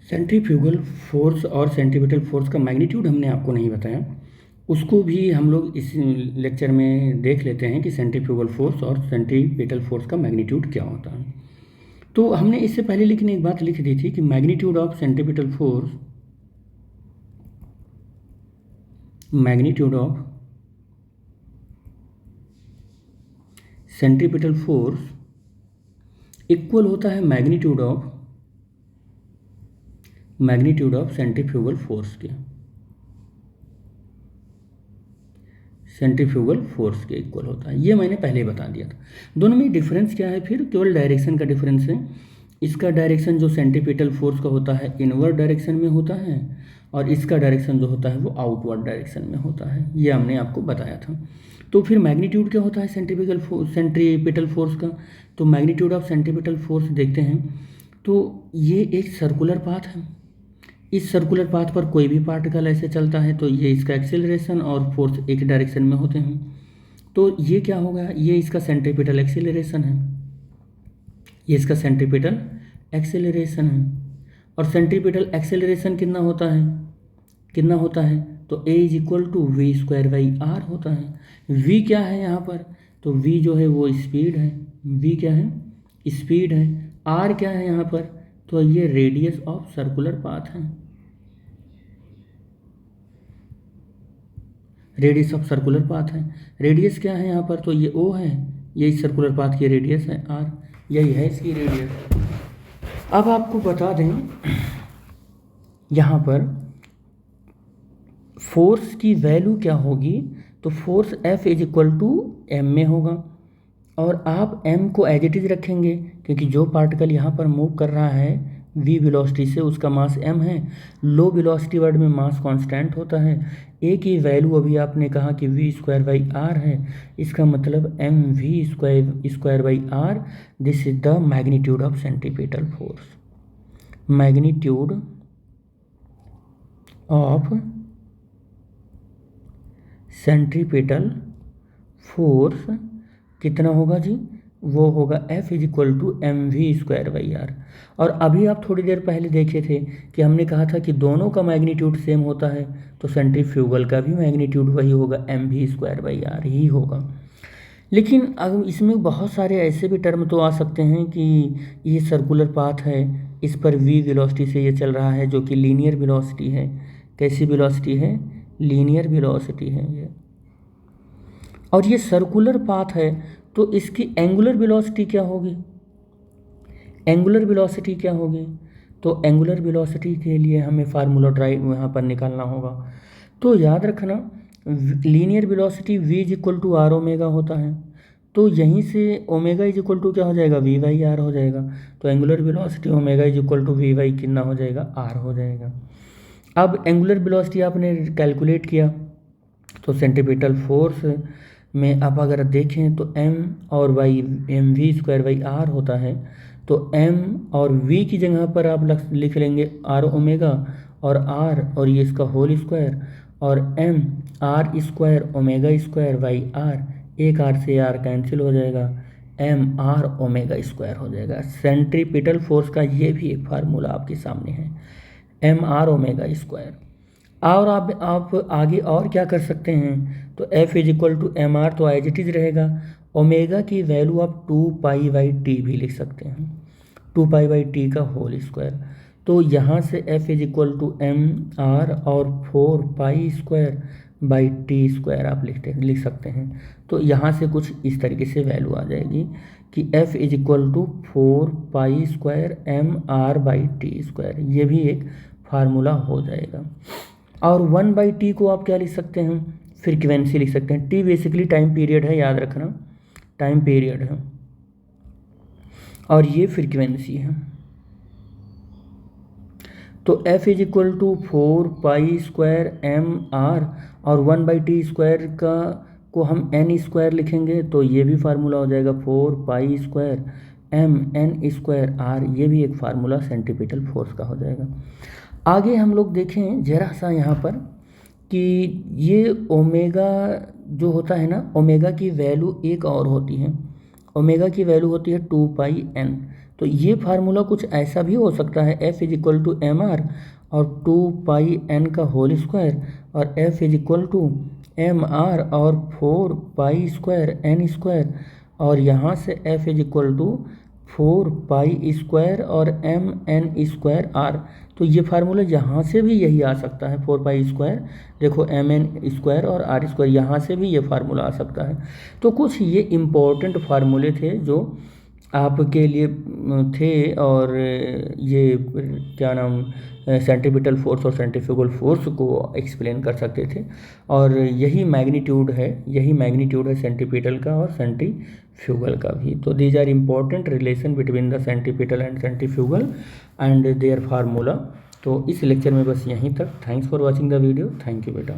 Centrifugal force और centripetal force का magnitude हमने आपको नहीं बताया, उसको भी हम लोग इस लेक्चर में देख लेते हैं कि सेंट्रीफ्यूगल फोर्स और सेंट्रीपिटल फोर्स का मैग्नीट्यूड क्या होता है। तो हमने इससे पहले लेकिन एक बात लिख दी थी कि magnitude of centripetal force, magnitude of centripetal force equal होता है मैग्नीट्यूड ऑफ सेंट्रीफ्यूगल फोर्स के, सेंट्रीफ्यूगल फोर्स के इक्वल होता है। ये मैंने पहले बता दिया था। दोनों में डिफरेंस क्या है, फिर केवल डायरेक्शन का डिफरेंस है। इसका डायरेक्शन जो सेंट्रीपिटल फोर्स का होता है इनवर्ड डायरेक्शन में होता है, और इसका डायरेक्शन जो होता है वो आउटवर्ड डायरेक्शन में होता है। ये हमने आपको बताया था। तो फिर मैग्नीट्यूड क्या होता है सेंट्रीपिटल फोर्स का, तो मैग्नीट्यूड ऑफ सेंट्रीपिटल फोर्स देखते हैं। तो ये एक सर्कुलर पाथ है। इस सर्कुलर पाथ पर कोई भी पार्टिकल ऐसे चलता है तो ये इसका एक्सेलरेशन और फोर्स एक डायरेक्शन में होते हैं। तो ये क्या होगा, ये इसका सेंट्रीपिटल एक्सेलरेशन है, ये इसका सेंट्रीपिटल एक्सेलरेशन है। और सेंट्रीपिटल एक्सेलरेशन कितना होता है, तो a is equal to v square by r होता है। v क्या है यहाँ पर, तो v जो है वो स्पीड है, v क्या है, स्पीड है। r क्या है यहाँ पर, तो ये रेडियस ऑफ सर्कुलर पाथ है, रेडियस ऑफ सर्कुलर पाथ है। रेडियस क्या है यहाँ पर, तो ये o है, ये इस सर्कुलर पाथ की रेडियस है r, यही है इसकी रेडियस। अब आपको बता दें यहाँ पर फोर्स की वैल्यू क्या होगी, तो force F is equal to m में होगा, और आप m को एज इट इज़ रखेंगे क्योंकि जो पार्टिकल यहाँ पर मूव कर रहा है v वेलोसिटी से उसका मास m है। लो वेलोसिटी वर्ड में मास कांस्टेंट होता है। a की वैल्यू अभी आपने कहा कि v स्क्वायर बाई आर है, इसका मतलब m v square by r. This is the magnitude of centripetal force. Magnitude of centripetal force कितना होगा जी, वो होगा F is equal to m v square by r. और अभी आप थोड़ी देर पहले देखे थे कि हमने कहा था कि दोनों का मैग्नीट्यूड सेम होता है, तो सेंट्रीफ्यूगल का भी मैग्नीट्यूड वही होगा, m v square by r ही होगा। लेकिन अब इसमें बहुत सारे ऐसे भी टर्म तो आ सकते हैं कि ये सर्कुलर पाथ है, इस पर v वेलोसिटी से ये चल रहा है जो कि लीनियर वेलोसिटी है। कैसी वेलोसिटी है, लीनियर वेलोसिटी है ये। और ये सर्कुलर पाथ है तो इसकी एंगुलर वेलोसिटी क्या होगी, एंगुलर वेलोसिटी क्या होगी, तो एंगुलर वेलोसिटी के लिए हमें फार्मूला ड्राइव यहाँ पर निकालना होगा। तो याद रखना linear velocity v is equal to r omega होता है, तो यहीं से ओमेगा इज इक्वल टू क्या हो जाएगा, वी बाई आर हो जाएगा। तो angular velocity omega is equal to v by कितना हो जाएगा, आर हो जाएगा। अब एंगुलर वेलोसिटी आपने कैलकुलेट किया तो सेंट्रीपिटल फोर्स में आप अगर देखें तो m और by m v square by r होता है, तो m और v की जगह पर आप लिख लेंगे आर ओमेगा और r और ये इसका होल स्क्वायर, और m r square omega square by r, एक r से r कैंसिल हो जाएगा, m आर ओमेगा स्क्वायर हो जाएगा। सेंट्रीपिटल फोर्स का ये भी एक फार्मूला आपके सामने है, m आर ओमेगा स्क्वायर। और आप आगे और क्या कर सकते हैं, तो F is equal to m r तो एज इट इज रहेगा। ओमेगा की वैल्यू आप 2 पाई बाई टी भी लिख सकते हैं, 2 पाई बाई टी का होल स्क्वायर। तो यहाँ से F is equal to m r और 4 pi square by t square आप लिख सकते हैं। तो यहाँ से कुछ इस तरीके से वैल्यू आ जाएगी कि F is equal to 4 pi square m r by t square, ये भी एक फार्मूला हो जाएगा। और 1 बाई टी को आप क्या लिख सकते हैं, फ्रीक्वेंसी लिख सकते हैं। टी बेसिकली टाइम पीरियड है, याद रखना टाइम पीरियड है, और ये फ्रीक्वेंसी है। तो F is equal to 4 pi square m r, और 1 बाई टी स्क्वायर को हम एन स्क्वायर लिखेंगे तो ये भी फार्मूला हो जाएगा 4 pi square m n square r, ये भी एक फार्मूला सेंट्रीपिटल फोर्स का हो जाएगा। आगे हम लोग देखें जरा सा यहाँ पर कि ये ओमेगा जो होता है ना, ओमेगा की वैल्यू एक और होती है, ओमेगा की वैल्यू होती है 2 पाई एन। तो ये फार्मूला कुछ ऐसा भी हो सकता है, F is equal to m r और 2πn का होल स्क्वायर, और F is equal to m r और 4π² और यहाँ से F इज इक्वल टू 4π² और mn²r। तो ये फार्मूला यहाँ से भी यही आ सकता है, 4π², देखो mn² और r², यहाँ से भी ये फार्मूला आ सकता है। तो कुछ ये इम्पोर्टेंट फार्मूले थे जो आपके लिए थे, और ये क्या नाम सेंट्रीपिटल फोर्स और सेंट्रीफ्यूगल फोर्स को एक्सप्लेन कर सकते थे, और यही मैग्नीट्यूड है सेंट्रीपिटल का और सेंट्रीफ्यूगल का भी। तो these are important relation between the centripetal and centrifugal and their formula. तो इस लेक्चर में बस यहीं तक। Thanks for watching the video. Thank you बेटा।